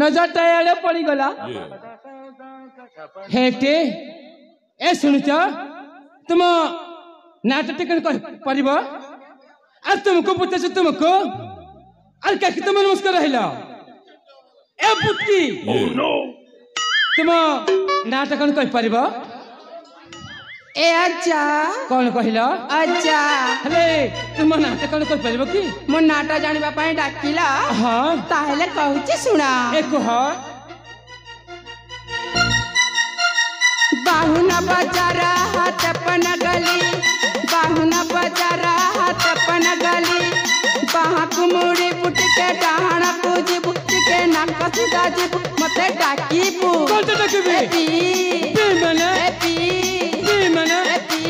नजर टाइम पड़ी गला हेटे ए सुनुच तुम नाटक टिकन कर परिबो आ तुमको पूछे तुमको और क्या तुम नमस्कार रहिला ए बुत्ती तुम नाटक कर परिबो ए अच्छा कौन कहला अच्छा हेले तुम नाटक कर परिबो की मो नाटा जानिबा पई डाकिला हां ताहेले कहूची सुना ए कह बाहुना बजारा हाथ पन गली बाहुना बजारा हाथ पन गली बाहा कुमुड़ी बुट के डाहना पूजी बुट के नाक सीधा जी मते डाकीबू कौन तो डाकीबी पी मने पी मने पी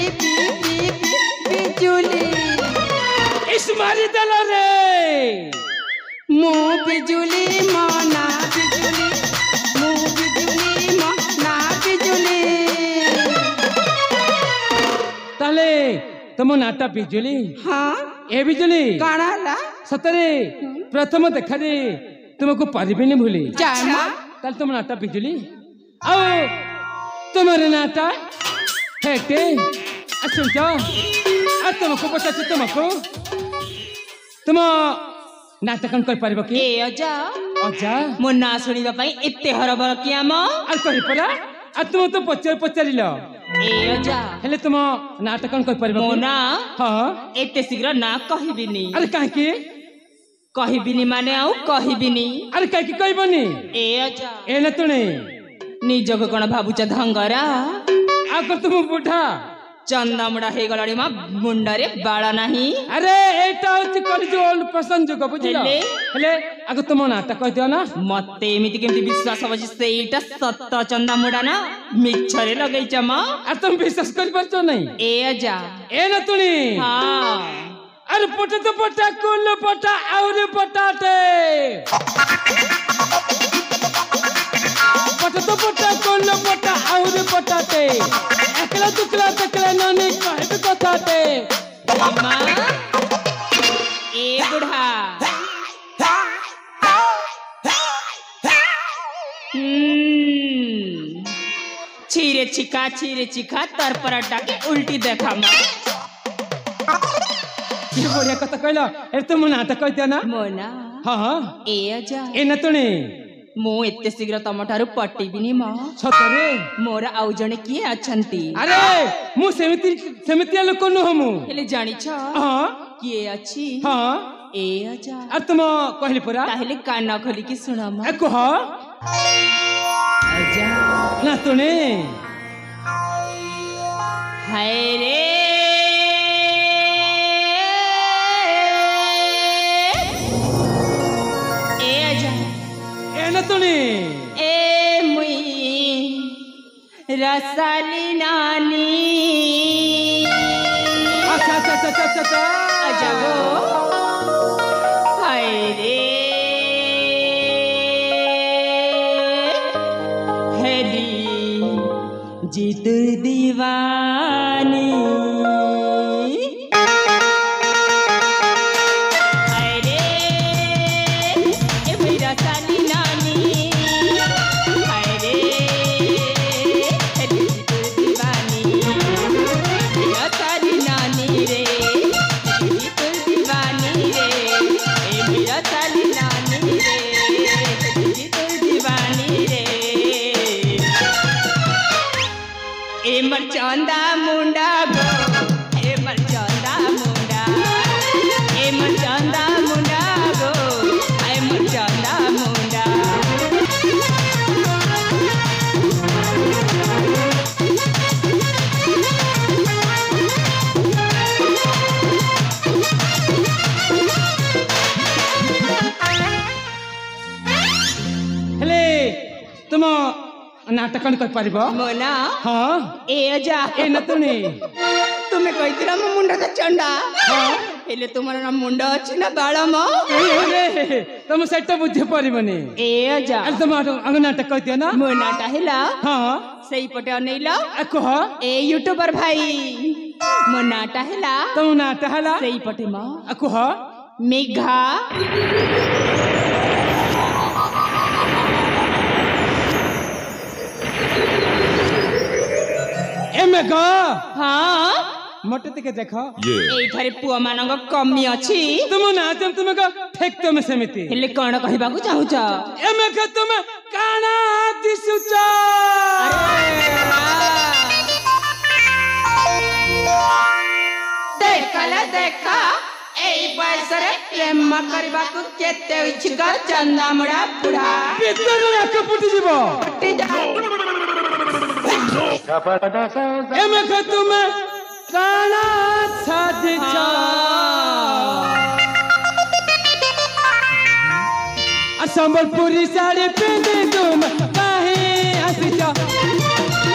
बिजुली इस मारी दला रे मु बिजुली मना बिजुली मु बिजुली मना बिजुली ताले तुम नाटा बिजुली हाँ ए बिजुली काणाला सतरे प्रथम देखा दे तुमको पारिबिनी भूली जामा ताले तुम नाटा बिजुली आओ तुम्हारे नाटा हेटे अच्छा जाओ आ तुमको पता है तुमको तुम नाटकन कर पारिबो की ए अजा अजा मो ना सुनिबा पई एते हरबर किया म आ कहि परा आ तुम तो पचारिलो ए अजा हेले तुम नाटकन कर पारिबो मो ना हां एते शीघ्र ना कहिबिनी अरे काहे की कहिबिनी माने आउ कहिबिनी अरे काहे की कहबनी ए अजा ए न तुने निजको कोन भाबुचा धंगरा आको तुम बुढ़ा चंदामुड़ा हे गलाडी मा मुंडारे बाळा नाही अरे एटा होची कॉलेज ओल्ड पर्सन जो बुझिलो हेले आको तुम नाटक कह दियो ना मते एमिति केमति विश्वास होबजी सेइटा सत्त चंदामुड़ा ना मिछरे लगैछ म आ तुम विश्वास कर परछो नहीं ए अजा ए न तुनी हां अरे पोटे तो पोटा कुल पोटा और पोटाटे पोटे तो पोटा कुल पोटा और पोटाटे एकला दुकला तकला नानी कहे कथाटे मां ए बुढ़ा छीरे चिका तर पर डाके उल्टी देखा मां ये बढ़िया कथा कहला ए तुम नाटक कहते ना मोना हां ए अजा ए न तुनी मो एते शीघ्र तमठारु पटिबिनी म सतरे मोर आउ जणे किए अछंती अरे मु सेमिति लोक न हमु हेले जानि छ हां किए अछि हां ए अजा आ तुम कहले परा ताहेले कान खोली की सुना म ए कह अजा ना तुनी हाय रे ए अजा ए न तुनी ए मुई रसाली नानी अच्छा अजा गो हाय रे हेली जीत दीवानी हाय रे ए मेरा साली नानी हाय रे हेली जीत दीवानी मेरा साली नानी रे हेली जीत दीवानी रे ए मेरा साली नानी रे हेली जीत दीवानी रे ए मरचांदा मुंडा गो ए मरचांदा मुंडा ए मरचांदा मुंडा गो ए मरचांदा मुंडा हेले तुम नाटक कर पारिबो मोना हां ए अजा ए न तुनी तुम्हें कहितरा मो मुंडा तो चंडा हां हेले तुमर ना मुंडा अछि ना बाळा म अरे तुम सेट बुझे पारिबनी ए अजा अरे तुम अंग नाटक कह दियो ना मोनाटा हेला हां सही पटे अनेला आ कह ए यूट्यूबर भाई मोनाटा हेला तुम नाटक हला सही पटे म आ कह मेघा एमे ग हाँ मटे तिके देखो एठारे पुआ मानक कमी अछि तुम ना तुम ग ठेक तुम समिति हेले कोन कहिबाकू चाहुछ एमे ग तुम काना दिसुच देखा एई बयसरे प्रेम करबाकू केते इच्छुक चंदामुड़ा बुढ़ा पितर रख पुटी जीवो फुटी जा एमे ग तुम काना छादिछ संबलपुरी साड़ी पहने तुम काहे आसिछ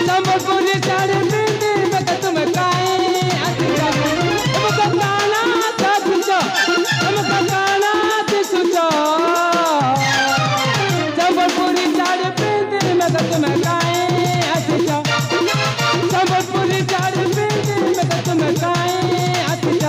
संबलपुरी साड़ी पहने मगर तुम काहे आसिछ एमे काना छादिछ एमे काना दिसुछ संबलपुरी साड़ी पहने मगर तुम काहे आसिछ संबलपुरी साड़ी पहने मगर तुम काहे आसिछ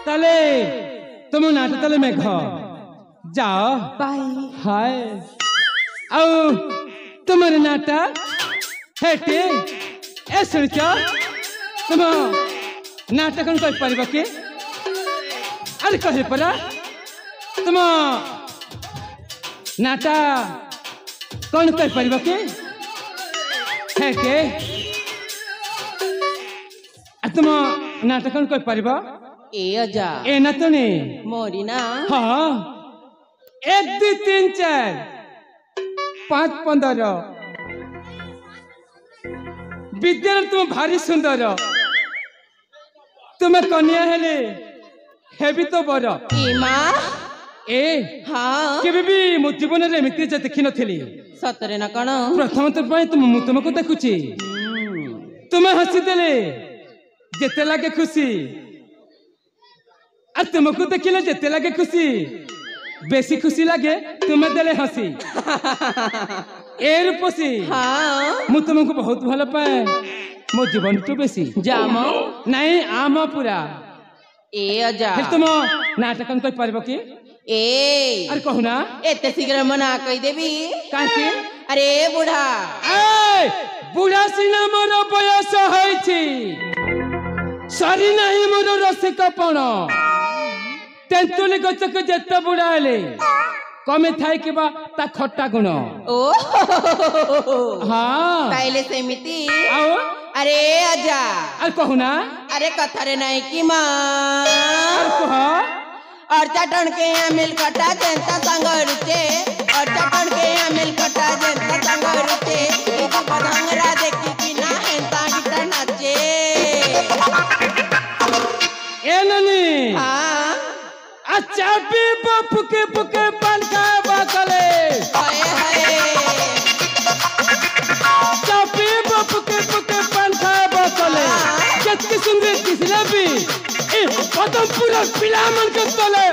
तले तुम नाट तले में घ जाओ बाय हाय आओ तुम्हारे नाटा हेटे ए सुनछ तुम नाटक कौन कर परिबा के अरे कहे परा तुम नाटा कौन कर परिबा के हेटे तुम नाटक कौन कर परिबा ए अजा ए ना तो ने मोरी ना हाँ 1 2 3 4 5 15 विद्यार तुम भारी सुंदर तुम्हें कन्या हेले हेबी तो बर ए मां ए हाँ केबे भी मो जीवन रे एमिति जे देखि नथिली सतरे ना कण प्रथम तो पय तुमको देखुची तुम्हें हसी देले जेते लागे खुशी आ तुमको देखिले जेते लागे खुशी बेसी खुशी लागे तुम्हें देले हसी ए रूपसी हाँ मु तुमको बहुत भल पाए मो जीवन तो बेसी जाम नहीं आम पूरा ए अजा फिर तुम नाटक कर पारबो की ए अरे कहूना एते शीघ्र मना कहि देबी काहे अरे बुढ़ा ए बुढ़ा सिना मोर बयस होई छी सरी नहीं मोर रसिकपण तेंतुली गच के जेते बुढ़ाले कमे थाई के बा ता खट्टा गुण ओ हाँ ताइले सेमिति आओ अरे अजा अरे कहूना अरे कथरे नहीं की मां अरे कह और चटन के यहाँ मिल कटा जनता संगरुचे और चटन के यहाँ मिल कटा जनता संगरुचे इधर पतंगरा देखी कि ना हेंता गिटा नाचे ए ननी हाँ अच्छा भी फुके फुके पान का बाकले हाय हाय चापी फुके फुके पान का बाकले कितनी सुंदर किसने भी ए पदम पूरा पिला मन के तले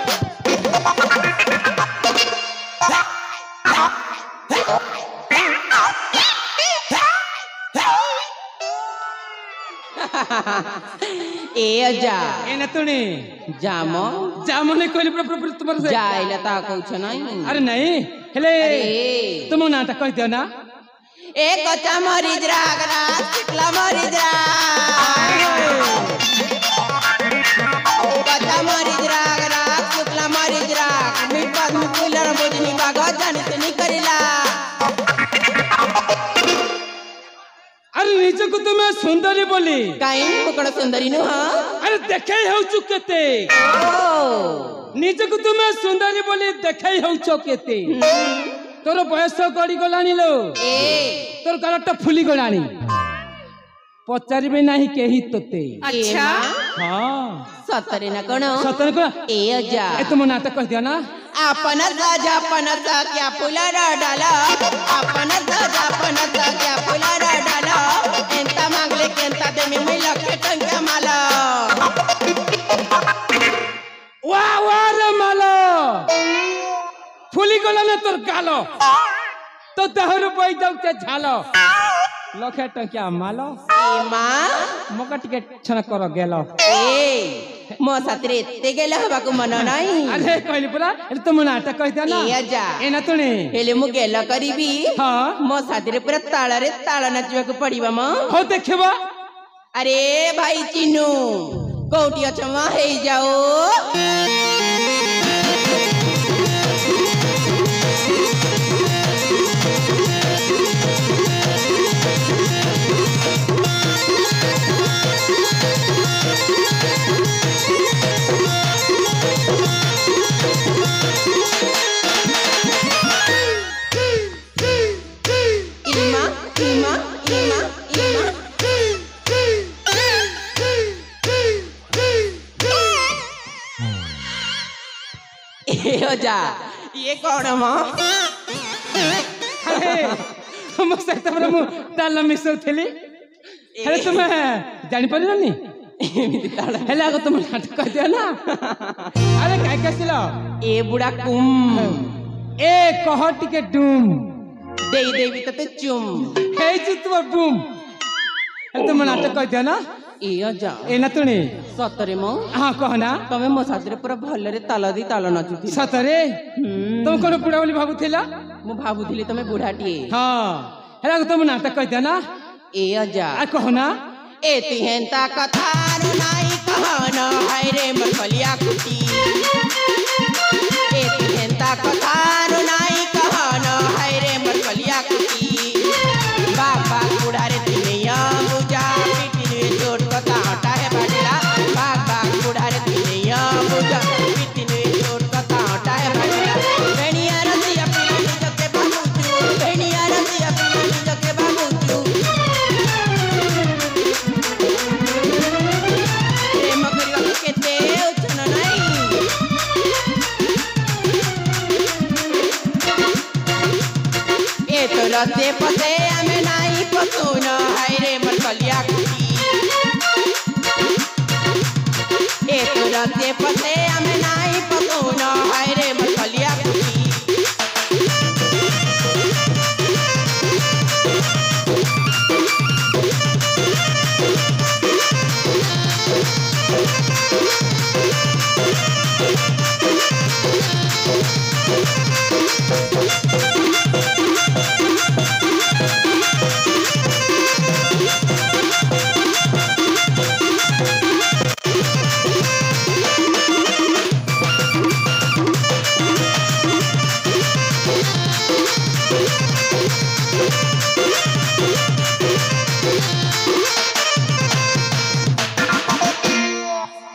ए अजा ए न तूने जामो जामने कोई पर तुम्हारे से जाइला ता कुछ नहीं अरे नहीं हेले अरे तुम नाटक कह दियो ना ए कच्चा मरीज रागरा चिकला मरीज कच्चा मरीज रागरा चिकला मरीज राग मीठ बात में कुलर बुझनी बागा जाने से नहीं करेला अरे नीचे को तुम्हें सुंदरी बोली काई मुकड़ सुंदरी नु हां अरे देखे हो चुकेते ओ नीचे को तुम्हें सुंदरी बोली देखे हो चुकेते तोर बयस गड़ी गलानी लो ए तोर गलटा फुली गलानी पचारिबे नाही केही तोते अच्छा हाँ सतरे ना कोण सतरे को ए अजा ए तुम नाटक कह दिया ना आपणच क्या फुला रडाला आपणच क्या फुला रडाला एंता मागले केंता दे मी लखे टंक्या मला वा वा रे मालो फुली गला ने तोर गालो तो 10 रुपये जाऊ झालो लखे टंकिया मालो ए मा मका टिके छना कर गेलो ए मो साथरे ते गेले हबा को मन नाही अरे कहली पुरा अरे तुम नाटक कह दिया ना ए अजा ए ना तुने हेले मु गेला करीबी हाँ मो साथरे पूरा ताला नाचवा को पड़ीबा म हो देखबा अरे भाई चिन्नू कोठी अछ म हे जाओ जा ये कौन मां अरे तुम से तमरा मु ताला मिसो थेली अरे तुम जानि परलनी एमिति ताला हेला को तुम नाटक कह दिया ना अरे काय कसिलो ए बुढ़ा कुम ए कह टिके डूम देई देवी तते चुम हे जुतवा बूम अरे तुम नाटक कह दिया ना ए अजा ए ना तुनी सतरे मो हां कहना तमे मो साथरे पूरा भल्ले ताला दी ताला नाचुथि सतरे तुम कोन बुढ़ा बोली भाबुथिला मु भाबुथिली तमे बुढ़ाटी हां हेला को तुम नाटक कह दिया ना ए अजा आ कहना ए तिहेंता कथा नाई कहना हाय रे मरफलिया कुटी ए तिहेंता कथा नाई कहना हाय रे मरफलिया कुटी बाबा बुढ़ा रे तिनिया मुजा पिटिने चोट कथा हटा है बाडला बाबा बुढ़ा रे तिनिया मुजा पिटिने चोट कथा हटा है बाडला बेनिया रसिया पिला जके बाबूचू बेनिया रसिया पिला जके बाबूचू प्रेम करिवा केते उछन नाही ए तो रसे पसे हमें नाही पसुन हाय रे मरकलिया कुटी ए तो रसे पसे हमें नाही पसुन हाय रे मरकलिया कुटी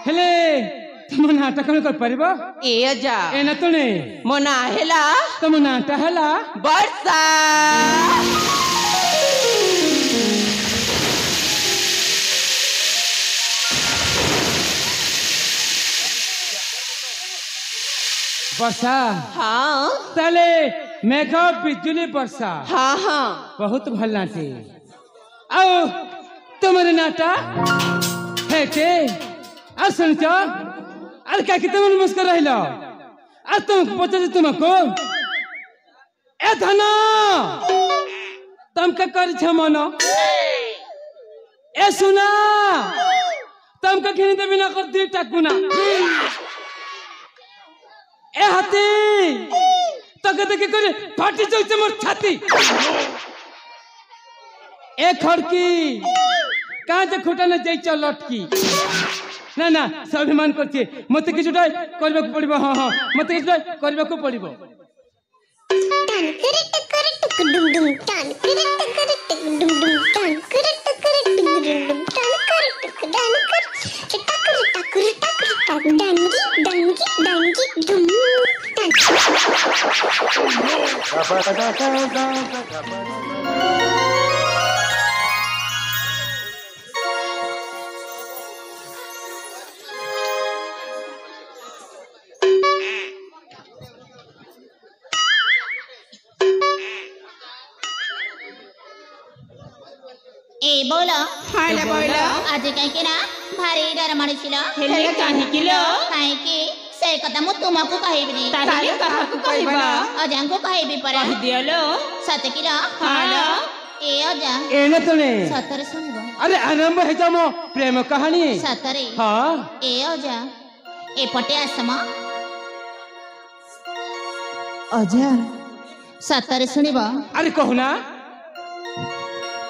हेले तुम नाटक कर परिबो ए अजा ए ना तुने मोना हेला तुम नाटक हला वर्षा वर्षा हाँ ताले मेघ बिजुली वर्षा हाँ हाँ बहुत भल नाटे आओ तुम्हारे नाटा है के आ सुन क्या अरे क्या कितने मन मुस्कुरा रहिलो आ तुम पता तुमको ए धना तुम का कर छमनो ए सुना तुम का खिनी दे बिना कर दी टाकुना ए हाथी तके तके करे फाटी जाउछे मोर छाती ए खड़की कहाँ से खुटा न जाइछ लटकी ना ना स्वाभिमान करछे मते किछुटा करबा को पड़िबो हां हां मते किछुटा करबा को पड़िबो ए बोलो हाले बोलो आज कहीं ना भारी डर मारिছিল हेले काहे किलो काहे कि से कथा मु तुमको कहबिनी ताले काहाकू कहबा अजांको कहबी पर कहि दियलो सत किलो हालो ए अजा एने तने सतरे सुनिबो अरे आरंभ है जामो प्रेम कहानी सतरे हाँ ए अजा ए पटे आसम अजा सतरे सुनिबो अरे कहना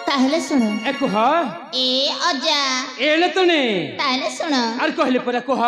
ताहले सुनो ए कह ए अजा एने तने ताहले सुनो अरे कहले पर कह